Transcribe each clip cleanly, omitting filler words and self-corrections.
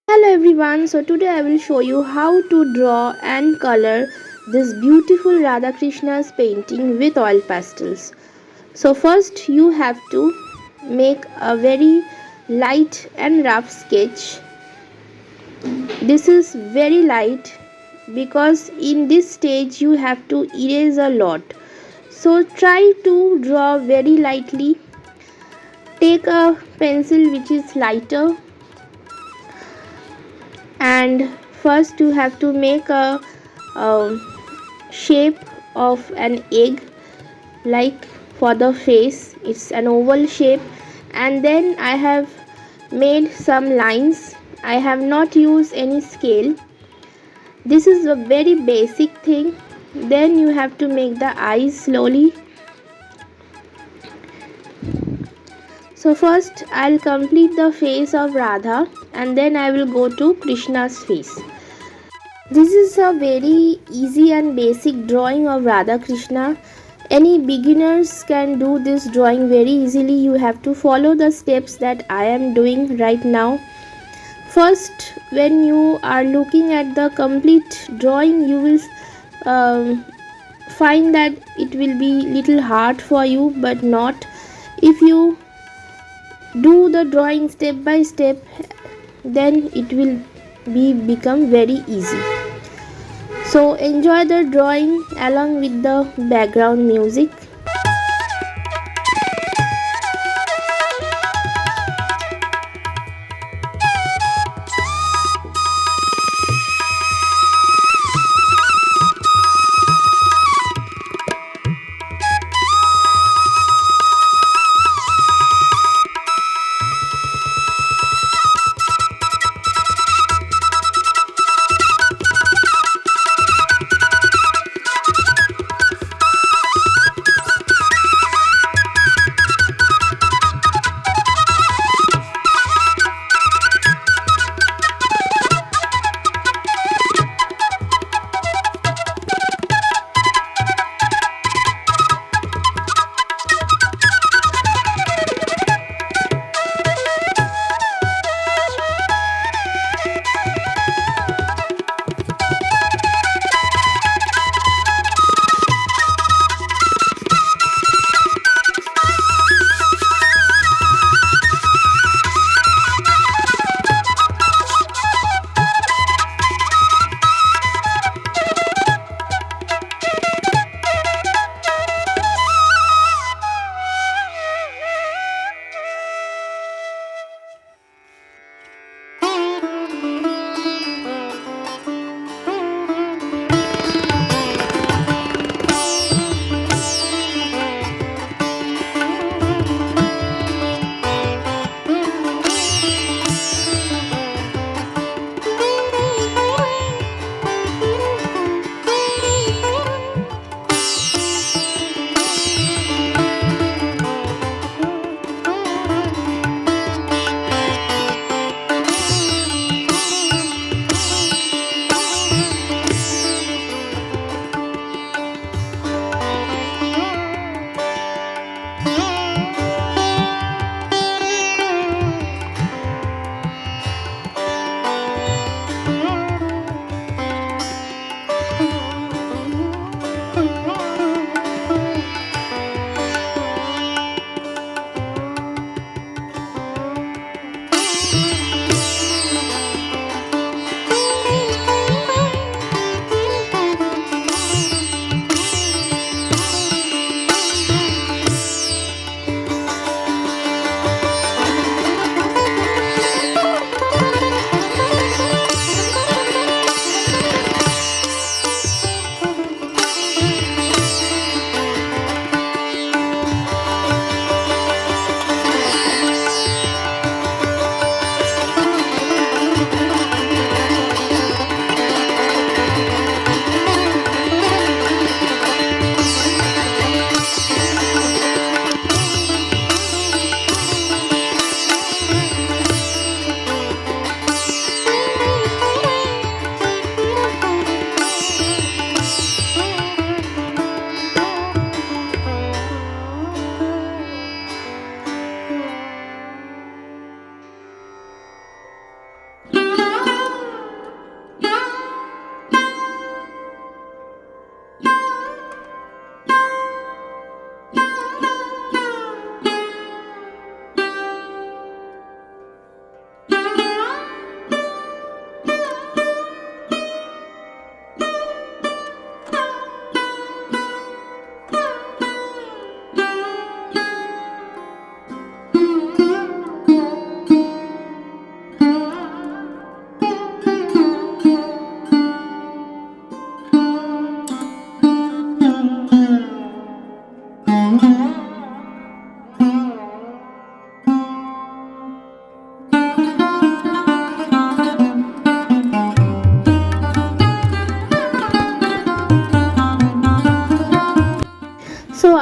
Hello everyone, so today I will show you how to draw and color this beautiful Radha Krishna's painting with oil pastels. So first you have to make a very light and rough sketch. This is very light because in this stage you have to erase a lot. So try to draw very lightly. Take a pencil which is lighter, and first you have to make a shape of an egg, like for the face it's an oval shape, and then I have made some lines. I have not used any scale. This is a very basic thing. Then you have to make the eyes slowly. So first I'll complete the face of Radha, and then I will go to Krishna's face. This is a very easy and basic drawing of Radha Krishna. Any beginners can do this drawing very easily. You have to follow the steps that I am doing right now. First, when you are looking at the complete drawing, you will find that it will be little hard for you, but not. If you do the drawing step by step, then it will become very easy. So enjoy the drawing along with the background music.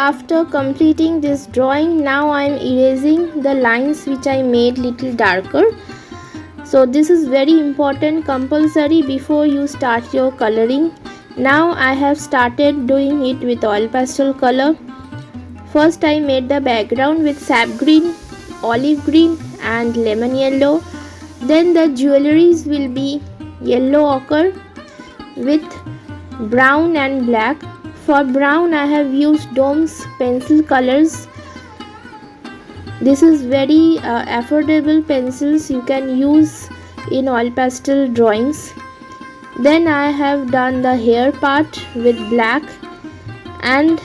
after completing this drawing, now I am erasing the lines which I made little darker. So this is very important, compulsory before you start your coloring. Now I have started doing it with oil pastel color. First I made the background with sap green, olive green and lemon yellow. Then the jewelries will be yellow ochre with brown and black. For brown I have used Dome's pencil colors. This is very affordable pencils you can use in oil pastel drawings. Then I have done the hair part with black and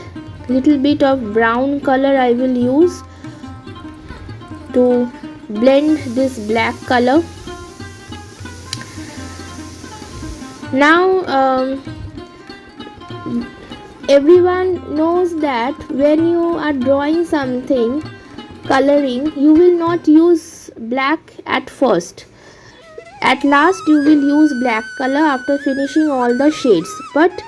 little bit of brown color I will use to blend this black color. Now everyone knows that when you are drawing something, coloring, you will not use black at first. At last you will use black color after finishing all the shades. But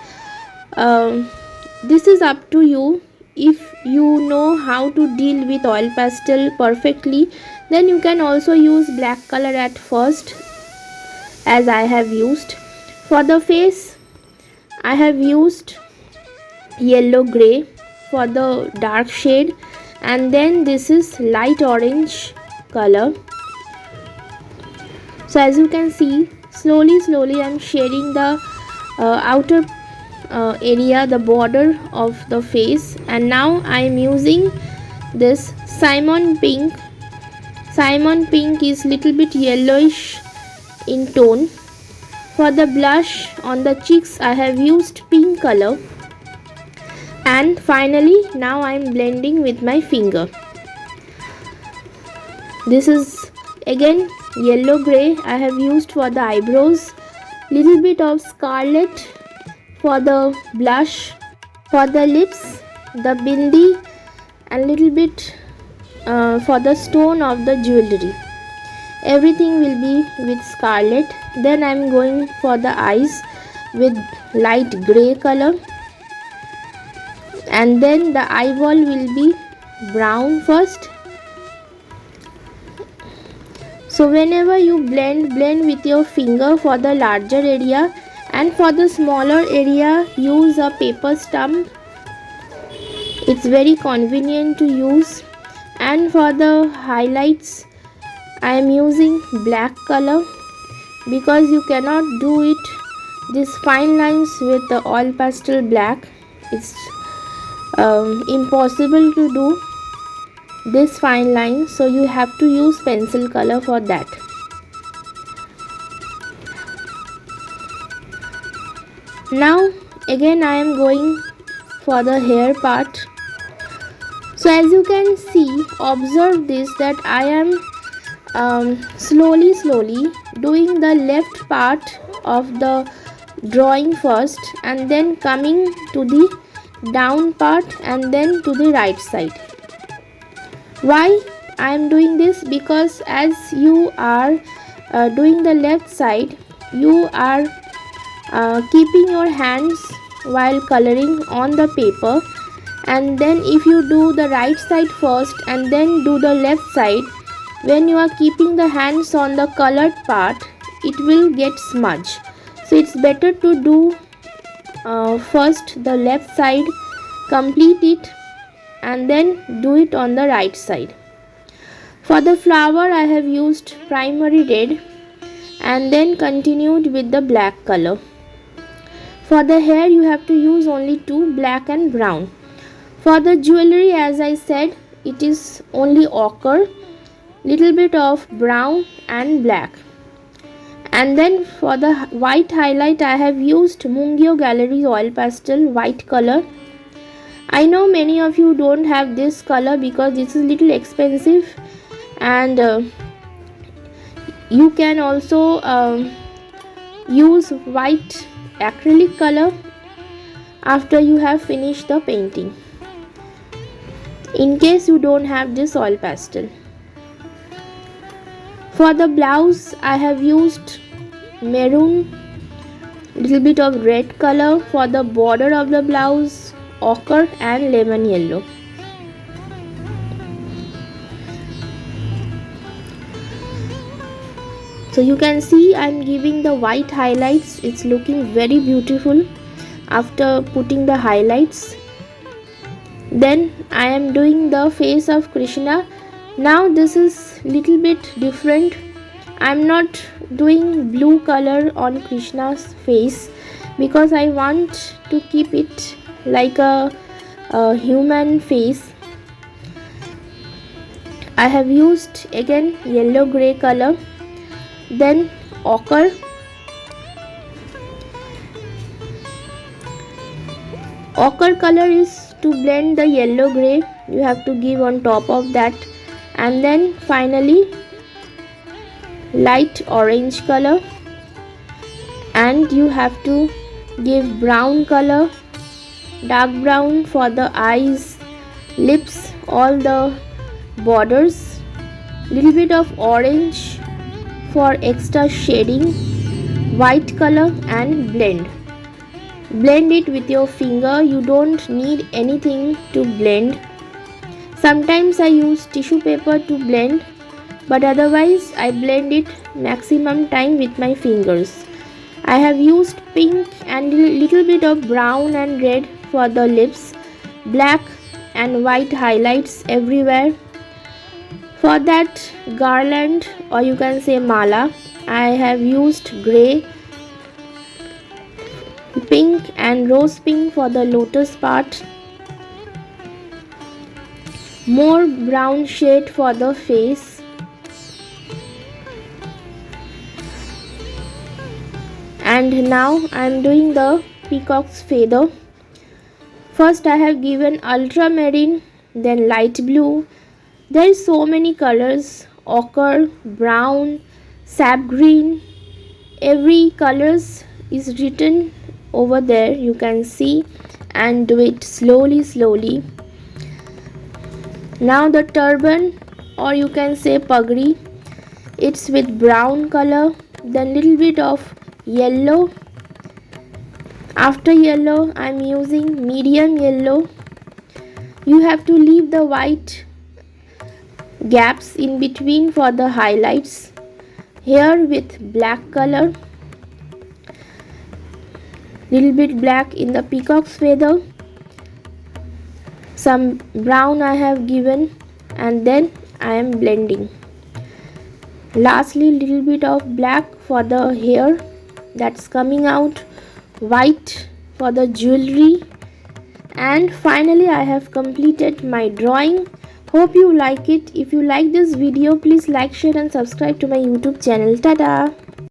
this is up to you. If you know how to deal with oil pastel perfectly, then you can also use black color at first, as I have used. For the face, I have used yellow gray for the dark shade, and then this is light orange color. So as you can see, slowly I am shading the outer area, the border of the face. And now I am using this Simon pink. Simon pink is little bit yellowish in tone. For the blush on the cheeks, I have used pink color. And finally now I am blending with my finger. This is again yellow gray I have used for the eyebrows, little bit of scarlet for the blush, for the lips, the bindi, and little bit for the stone of the jewelry. Everything will be with scarlet. Then I am going for the eyes with light gray color, and then the eyeball will be brown first. So whenever you blend with your finger for the larger area, and for the smaller area use a paper stump. It's very convenient to use. And for the highlights I am using black color, because you cannot do it these fine lines with the oil pastel black. It's impossible to do this fine line, so you have to use pencil color for that. Now again I am going for the hair part. So as you can see, observe this, that I am slowly doing the left part of the drawing first, and then coming to the down part, and then to the right side. Why I am doing this? Because as you are doing the left side, you are keeping your hands while coloring on the paper, and then if you do the right side first and then do the left side, when you are keeping the hands on the colored part, it will get smudged. So it's better to do first the left side, complete it, and then do it on the right side. For the flower I have used primary red and then continued with the black color. For the hair you have to use only two, black and brown. For the jewelry, as I said, it is only ochre, little bit of brown and black. And then for the white highlight I have used Mungyo Gallery's oil pastel white color. I know many of you don't have this color because this is little expensive, and you can also use white acrylic color after you have finished the painting, in case you don't have this oil pastel. For the blouse I have used maroon, little bit of red color. For the border of the blouse ochre and lemon yellow. So you can see I'm giving the white highlights. It's looking very beautiful after putting the highlights. Then I am doing the face of Krishna. Now this is little bit different. I'm not doing blue color on Krishna's face because I want to keep it like a human face. I have used again yellow gray color, then ochre, ochre color is to blend the yellow gray. You have to give on top of that, and then finally light orange color, and you have to give brown color, dark brown for the eyes, lips, all the borders, little bit of orange for extra shading, white color, and blend it with your finger. You don't need anything to blend. Sometimes I use tissue paper to blend, but otherwise I blend it maximum time with my fingers. I have used pink and little bit of brown and red for the lips, black and white highlights everywhere. For that garland, or you can say mala, I have used grey, pink and rose pink for the lotus part, more brown shade for the face, and now I am doing the peacock's feather. First I have given ultramarine, then light blue. There is so many colors, ochre, brown, sap green, every colors is written over there. You can see, and do it slowly. Now the turban, or you can say pagri, it's with brown color, then little bit of yellow. After yellow I am using medium yellow. You have to leave the white gaps in between for the highlights. Here with black color, little bit black in the peacock's feather, some brown I have given, and then I am blending. Lastly little bit of black for the hair that's coming out, white for the jewelry, and finally I have completed my drawing. Hope you like it. If you like this video, please like, share and subscribe to my YouTube channel. Tada!